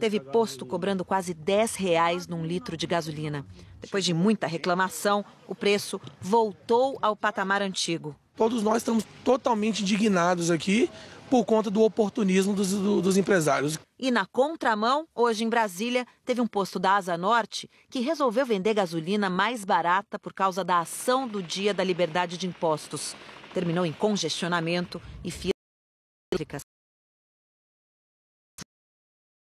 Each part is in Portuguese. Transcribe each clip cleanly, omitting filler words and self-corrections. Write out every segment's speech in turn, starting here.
teve posto cobrando quase R$ 10 num litro de gasolina. Depois de muita reclamação, o preço voltou ao patamar antigo. Todos nós estamos totalmente indignados aqui por conta do oportunismo dos empresários. E na contramão, hoje em Brasília, teve um posto da Asa Norte que resolveu vender gasolina mais barata por causa da ação do Dia da Liberdade de Impostos. Terminou em congestionamento e filas elétricas.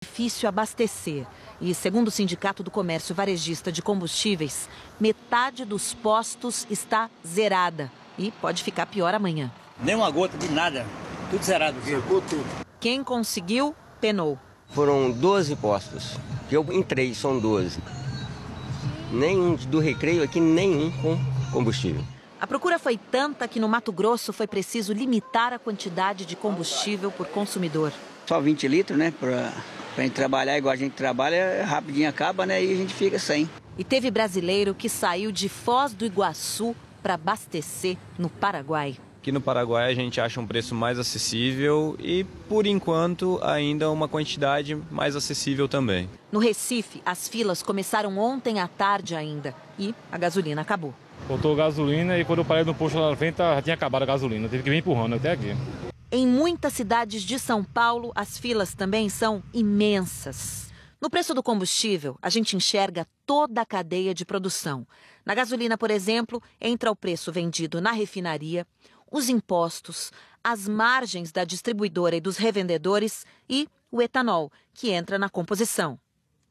Difícil abastecer. E, segundo o Sindicato do Comércio Varejista de Combustíveis, metade dos postos está zerada e pode ficar pior amanhã. Nem uma gota de nada, tudo zerado aqui. Quem conseguiu, penou. Foram 12 postos, eu entrei, são 12. Nenhum do Recreio aqui, nenhum com combustível. A procura foi tanta que no Mato Grosso foi preciso limitar a quantidade de combustível por consumidor. Só 20 litros, né? Pra gente trabalhar igual a gente trabalha, rapidinho acaba, né? E a gente fica sem. E teve brasileiro que saiu de Foz do Iguaçu para abastecer no Paraguai. Aqui no Paraguai a gente acha um preço mais acessível e, por enquanto, ainda uma quantidade mais acessível também. No Recife, as filas começaram ontem à tarde ainda e a gasolina acabou. Faltou gasolina e quando eu parei no posto lá na frente já tinha acabado a gasolina, teve que vir empurrando até aqui. Em muitas cidades de São Paulo, as filas também são imensas. No preço do combustível, a gente enxerga toda a cadeia de produção. Na gasolina, por exemplo, entra o preço vendido na refinaria, os impostos, as margens da distribuidora e dos revendedores e o etanol, que entra na composição.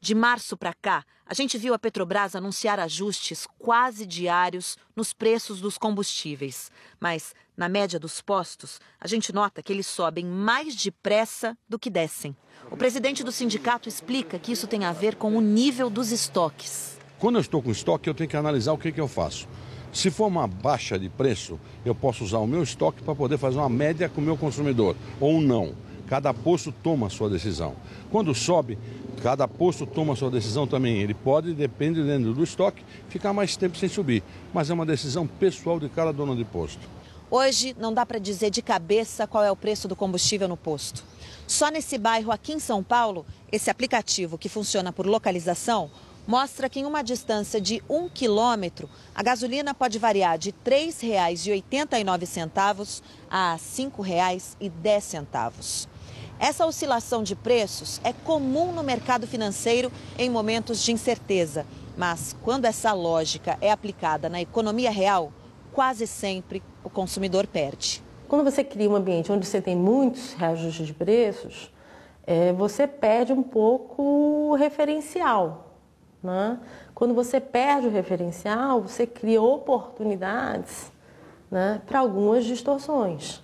De março para cá, a gente viu a Petrobras anunciar ajustes quase diários nos preços dos combustíveis. Mas, na média dos postos, a gente nota que eles sobem mais depressa do que descem. O presidente do sindicato explica que isso tem a ver com o nível dos estoques. Quando eu estou com estoque, eu tenho que analisar o que eu faço. Se for uma baixa de preço, eu posso usar o meu estoque para poder fazer uma média com o meu consumidor, ou não. Cada posto toma a sua decisão. Quando sobe, cada posto toma a sua decisão também. Ele pode, dependendo do estoque, ficar mais tempo sem subir. Mas é uma decisão pessoal de cada dono de posto. Hoje não dá para dizer de cabeça qual é o preço do combustível no posto. Só nesse bairro aqui em São Paulo, esse aplicativo que funciona por localização mostra que em uma distância de 1 quilômetro, a gasolina pode variar de R$ 3,89 a R$ 5,10. Essa oscilação de preços é comum no mercado financeiro em momentos de incerteza. Mas quando essa lógica é aplicada na economia real, quase sempre o consumidor perde. Quando você cria um ambiente onde você tem muitos reajustes de preços, você perde um pouco o referencial. Né? Quando você perde o referencial, você cria oportunidades, né, para algumas distorções.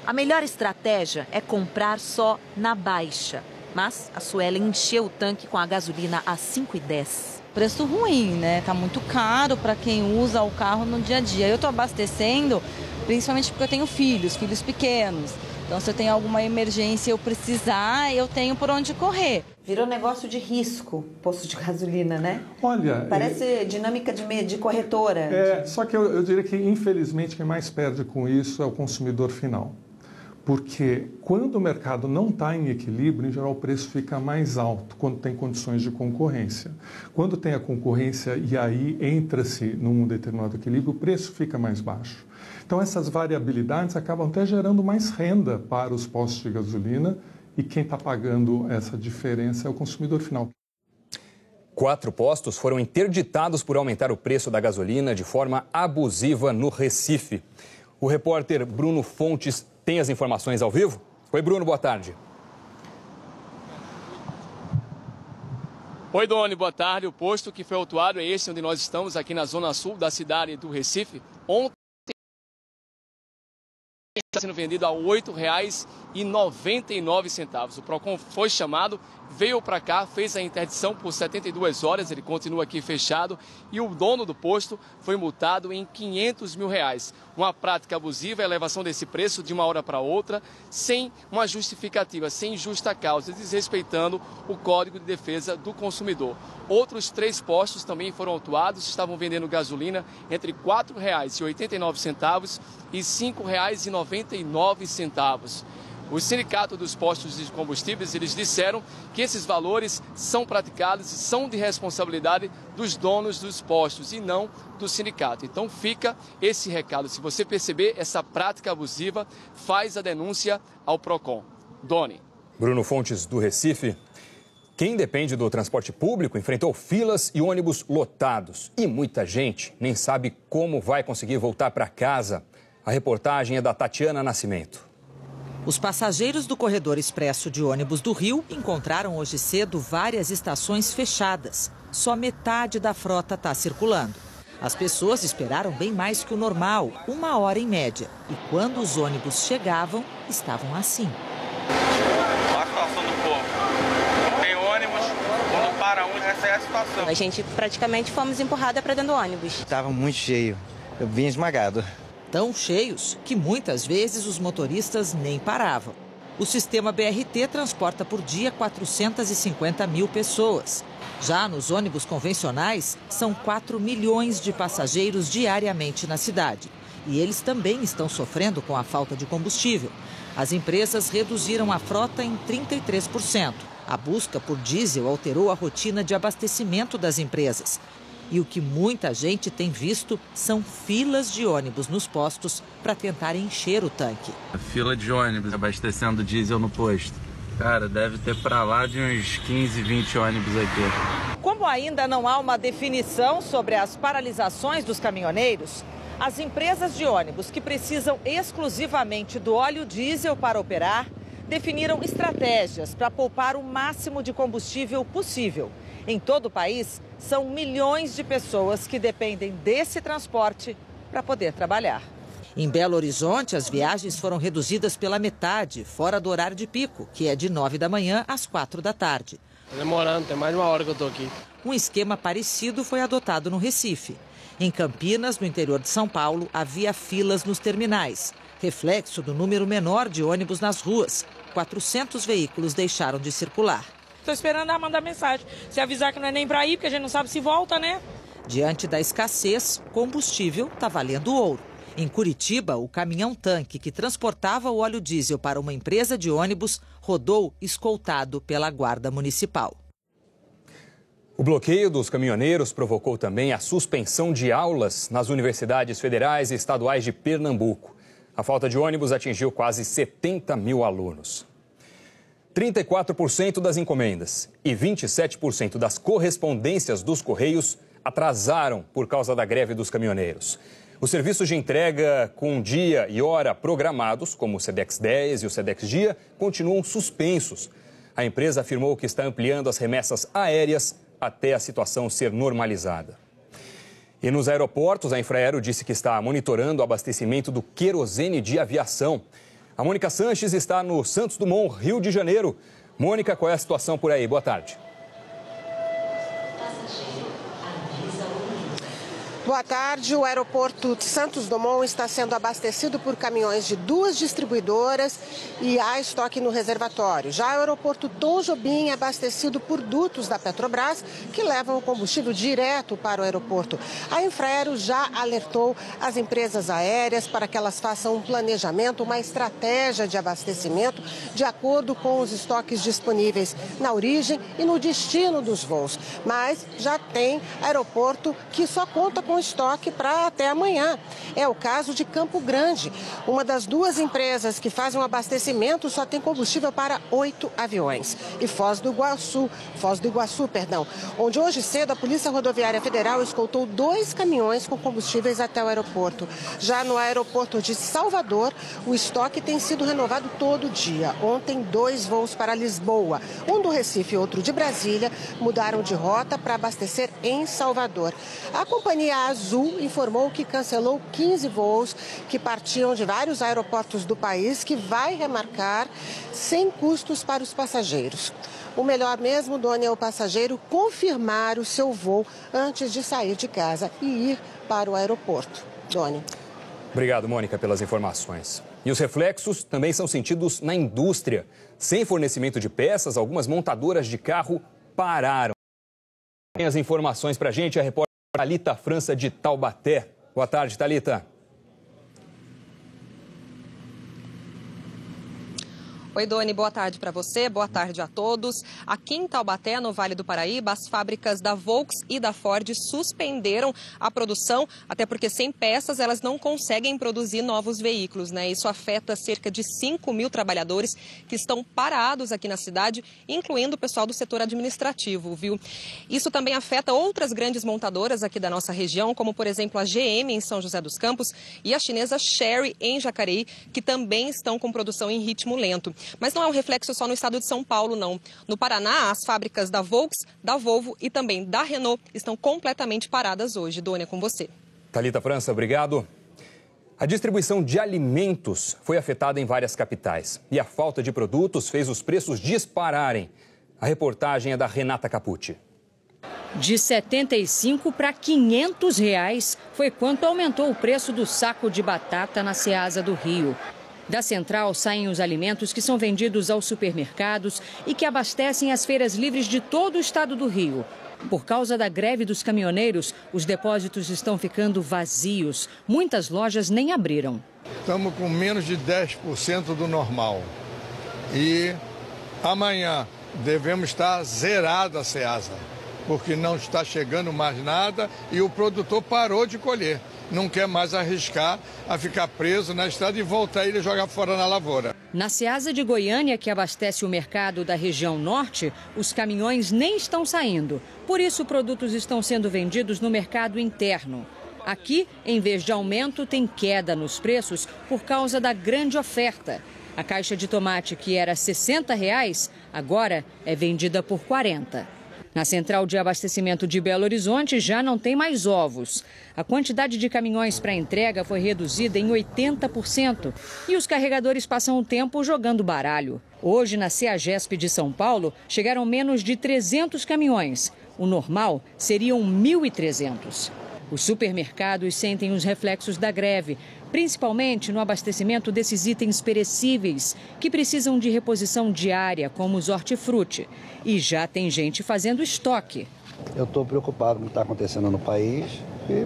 A melhor estratégia é comprar só na baixa. Mas a Suelen encheu o tanque com a gasolina a R$ 5,10. Preço ruim, né? Tá muito caro para quem usa o carro no dia a dia. Eu estou abastecendo, principalmente porque eu tenho filhos pequenos. Então, se eu tenho alguma emergência e eu precisar, eu tenho por onde correr. Virou negócio de risco, posto de gasolina, né? Olha... Parece dinâmica de corretora. Só que eu diria que, infelizmente, quem mais perde com isso é o consumidor final. Porque quando o mercado não está em equilíbrio, em geral o preço fica mais alto, quando tem condições de concorrência. Quando tem a concorrência e aí entra-se num determinado equilíbrio, o preço fica mais baixo. Então essas variabilidades acabam até gerando mais renda para os postos de gasolina e quem está pagando essa diferença é o consumidor final. 4 postos foram interditados por aumentar o preço da gasolina de forma abusiva no Recife. O repórter Bruno Fontes tem as informações ao vivo? Oi, Bruno, boa tarde. Oi, Doni, boa tarde. O posto que foi autuado é esse onde nós estamos, aqui na zona sul da cidade do Recife. Ontem está sendo vendido a R$ 8,99. O Procon foi chamado, veio para cá, fez a interdição por 72 horas, ele continua aqui fechado e o dono do posto foi multado em R$ 500 mil. Uma prática abusiva, a elevação desse preço de uma hora para outra, sem uma justificativa, sem justa causa, desrespeitando o Código de Defesa do Consumidor. Outros 3 postos também foram autuados, estavam vendendo gasolina entre R$ 4,89 e R$ 5,99. O Sindicato dos Postos de Combustíveis, eles disseram que esses valores são praticados e são de responsabilidade dos donos dos postos e não do sindicato. Então fica esse recado. Se você perceber essa prática abusiva, faz a denúncia ao PROCON. Doni. Bruno Fontes, do Recife. Quem depende do transporte público enfrentou filas e ônibus lotados. E muita gente nem sabe como vai conseguir voltar para casa. A reportagem é da Tatiana Nascimento. Os passageiros do corredor expresso de ônibus do Rio encontraram hoje cedo várias estações fechadas. Só metade da frota está circulando. As pessoas esperaram bem mais que o normal, 1 hora em média. E quando os ônibus chegavam, estavam assim. A situação do povo. Não tem ônibus, quando para um, essa é a situação. A gente praticamente fomos empurradas para dentro do ônibus. Estava muito cheio, eu vim esmagado. Tão cheios que muitas vezes os motoristas nem paravam. O sistema BRT transporta por dia 450 mil pessoas. Já nos ônibus convencionais, são 4 milhões de passageiros diariamente na cidade. E eles também estão sofrendo com a falta de combustível. As empresas reduziram a frota em 33%. A busca por diesel alterou a rotina de abastecimento das empresas. E o que muita gente tem visto são filas de ônibus nos postos para tentar encher o tanque. A fila de ônibus abastecendo diesel no posto. Cara, deve ter para lá de uns 15, 20 ônibus aqui. Como ainda não há uma definição sobre as paralisações dos caminhoneiros, as empresas de ônibus que precisam exclusivamente do óleo diesel para operar definiram estratégias para poupar o máximo de combustível possível. Em todo o país, são milhões de pessoas que dependem desse transporte para poder trabalhar. Em Belo Horizonte, as viagens foram reduzidas pela metade, fora do horário de pico, que é de 9 da manhã às 4 da tarde. Está demorando, tem mais de 1 hora que eu estou aqui. Um esquema parecido foi adotado no Recife. Em Campinas, no interior de São Paulo, havia filas nos terminais, reflexo do número menor de ônibus nas ruas. 400 veículos deixaram de circular. Estou esperando ela mandar mensagem, se avisar que não é nem para ir, porque a gente não sabe se volta, né? Diante da escassez, combustível está valendo ouro. Em Curitiba, o caminhão-tanque que transportava o óleo diesel para uma empresa de ônibus rodou escoltado pela Guarda Municipal. O bloqueio dos caminhoneiros provocou também a suspensão de aulas nas universidades federais e estaduais de Pernambuco. A falta de ônibus atingiu quase 70 mil alunos. 34% das encomendas e 27% das correspondências dos Correios atrasaram por causa da greve dos caminhoneiros. Os serviços de entrega com dia e hora programados, como o Sedex 10 e o Sedex Dia, continuam suspensos. A empresa afirmou que está ampliando as remessas aéreas até a situação ser normalizada. E nos aeroportos, a Infraero disse que está monitorando o abastecimento do querosene de aviação. A Mônica Sanches está no Santos Dumont, Rio de Janeiro. Mônica, qual é a situação por aí? Boa tarde. Boa tarde. O aeroporto Santos Dumont está sendo abastecido por caminhões de 2 distribuidoras e há estoque no reservatório. Já o aeroporto Tom Jobim é abastecido por dutos da Petrobras, que levam o combustível direto para o aeroporto. A Infraero já alertou as empresas aéreas para que elas façam um planejamento, uma estratégia de abastecimento de acordo com os estoques disponíveis na origem e no destino dos voos. Mas já tem aeroporto que só conta com estoque para até amanhã. É o caso de Campo Grande. Uma das 2 empresas que fazem o abastecimento só tem combustível para 8 aviões. E Foz do Iguaçu, onde hoje cedo a Polícia Rodoviária Federal escoltou 2 caminhões com combustíveis até o aeroporto. Já no aeroporto de Salvador, o estoque tem sido renovado todo dia. Ontem, 2 voos para Lisboa, um do Recife e outro de Brasília, mudaram de rota para abastecer em Salvador. A companhia Azul informou que cancelou 15 voos que partiam de vários aeroportos do país, que vai remarcar sem custos para os passageiros. O melhor mesmo, Doni, é o passageiro confirmar o seu voo antes de sair de casa e ir para o aeroporto. Doni. Obrigado, Mônica, pelas informações. E os reflexos também são sentidos na indústria. Sem fornecimento de peças, algumas montadoras de carro pararam. Tem as informações para a gente, a repórter Thalita França, de Taubaté. Boa tarde, Thalita. Oi, Doni, boa tarde para você, boa tarde a todos. Aqui em Taubaté, no Vale do Paraíba, as fábricas da Volks e da Ford suspenderam a produção, até porque sem peças elas não conseguem produzir novos veículos, né? Isso afeta cerca de 5 mil trabalhadores que estão parados aqui na cidade, incluindo o pessoal do setor administrativo, viu? Isso também afeta outras grandes montadoras aqui da nossa região, como, por exemplo, a GM em São José dos Campos e a chinesa Chery em Jacareí, que também estão com produção em ritmo lento. Mas não é um reflexo só no estado de São Paulo, não. No Paraná, as fábricas da Volks, da Volvo e também da Renault estão completamente paradas hoje. Doni, é com você. Thalita França, obrigado. A distribuição de alimentos foi afetada em várias capitais. E a falta de produtos fez os preços dispararem. A reportagem é da Renata Capucci. De R$ 75 para R$ 500 foi quanto aumentou o preço do saco de batata na Ceasa do Rio. Da central saem os alimentos que são vendidos aos supermercados e que abastecem as feiras livres de todo o estado do Rio. Por causa da greve dos caminhoneiros, os depósitos estão ficando vazios. Muitas lojas nem abriram. Estamos com menos de 10% do normal. E amanhã devemos estar zerado a Ceasa, porque não está chegando mais nada e o produtor parou de colher. Não quer mais arriscar a ficar preso na estrada e voltar ele jogar fora na lavoura. Na Ceasa de Goiânia, que abastece o mercado da região norte, os caminhões nem estão saindo. Por isso, produtos estão sendo vendidos no mercado interno. Aqui, em vez de aumento, tem queda nos preços por causa da grande oferta. A caixa de tomate, que era R$ 60, agora é vendida por R$ 40. Na central de abastecimento de Belo Horizonte já não tem mais ovos. A quantidade de caminhões para entrega foi reduzida em 80% e os carregadores passam o tempo jogando baralho. Hoje, na CEAGESP de São Paulo, chegaram menos de 300 caminhões. O normal seriam 1.300. Os supermercados sentem os reflexos da greve, principalmente no abastecimento desses itens perecíveis, que precisam de reposição diária, como os hortifruti. E já tem gente fazendo estoque. Eu estou preocupado com o que está acontecendo no país e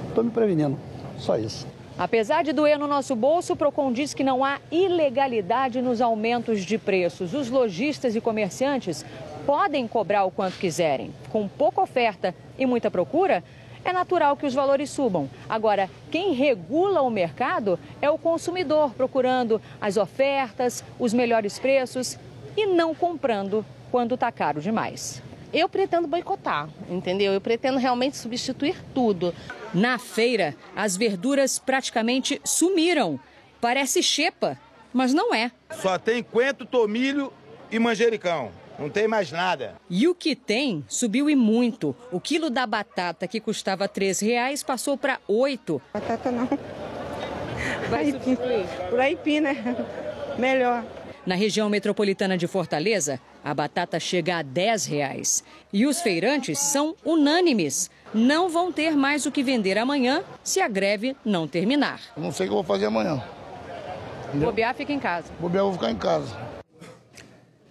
estou me prevenindo, só isso. Apesar de doer no nosso bolso, o Procon diz que não há ilegalidade nos aumentos de preços. Os lojistas e comerciantes podem cobrar o quanto quiserem. Com pouca oferta e muita procura, é natural que os valores subam. Agora, quem regula o mercado é o consumidor, procurando as ofertas, os melhores preços e não comprando quando está caro demais. Eu pretendo boicotar, entendeu? Eu pretendo realmente substituir tudo. Na feira, as verduras praticamente sumiram. Parece xepa, mas não é. Só tem coentro, tomilho e manjericão. Não tem mais nada. E o que tem subiu e muito. O quilo da batata, que custava R$ 3, passou para 8. Batata não. Vai substituir. Por aipim, né? Melhor. Na região metropolitana de Fortaleza, a batata chega a R$ 10. E os feirantes são unânimes. Não vão ter mais o que vender amanhã se a greve não terminar. Não sei o que eu vou fazer amanhã. Bobear, fica em casa. Bobear, eu vou ficar em casa.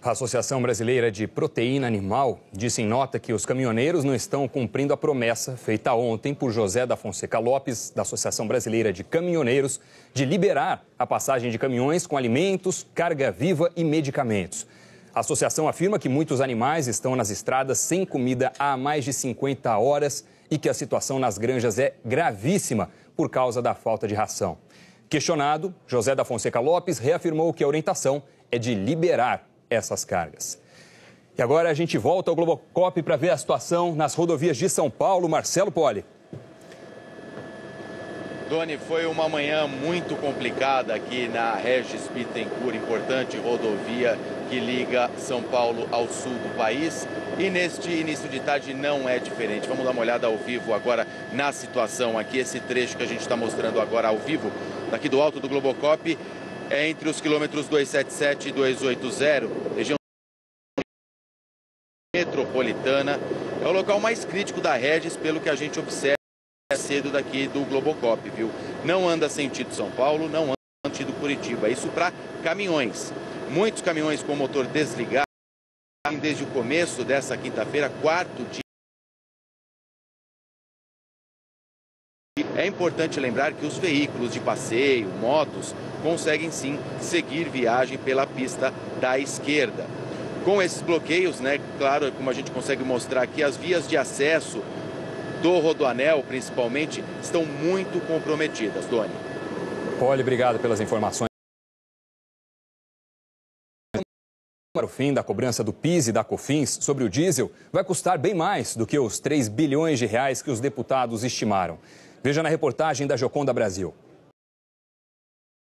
A Associação Brasileira de Proteína Animal disse em nota que os caminhoneiros não estão cumprindo a promessa feita ontem por José da Fonseca Lopes, da Associação Brasileira de Caminhoneiros, de liberar a passagem de caminhões com alimentos, carga viva e medicamentos. A associação afirma que muitos animais estão nas estradas sem comida há mais de 50 horas e que a situação nas granjas é gravíssima por causa da falta de ração. Questionado, José da Fonseca Lopes reafirmou que a orientação é de liberar essas cargas. E agora a gente volta ao Globocop para ver a situação nas rodovias de São Paulo. Marcelo Poli. Doni, foi uma manhã muito complicada aqui na Regis Bittencourt, importante rodovia que liga São Paulo ao sul do país. E neste início de tarde não é diferente. Vamos dar uma olhada ao vivo agora na situação aqui. Esse trecho que a gente está mostrando agora ao vivo, daqui do alto do Globocop, é entre os quilômetros 277 e 280, região metropolitana. É o local mais crítico da Regis, pelo que a gente observa cedo daqui do Globocop, viu? Não anda sentido São Paulo, não anda sentido Curitiba. Isso para caminhões. Muitos caminhões com motor desligado desde o começo dessa quinta-feira, quarto dia É importante lembrar que os veículos de passeio, motos, conseguem sim seguir viagem pela pista da esquerda. Com esses bloqueios, né, claro, como a gente consegue mostrar aqui, as vias de acesso do Rodoanel, principalmente, estão muito comprometidas, Doni. Poli, obrigado pelas informações. Para o fim da cobrança do PIS e da COFINS sobre o diesel, vai custar bem mais do que os 3 bilhões de reais que os deputados estimaram. Veja na reportagem da Joconda Brasil.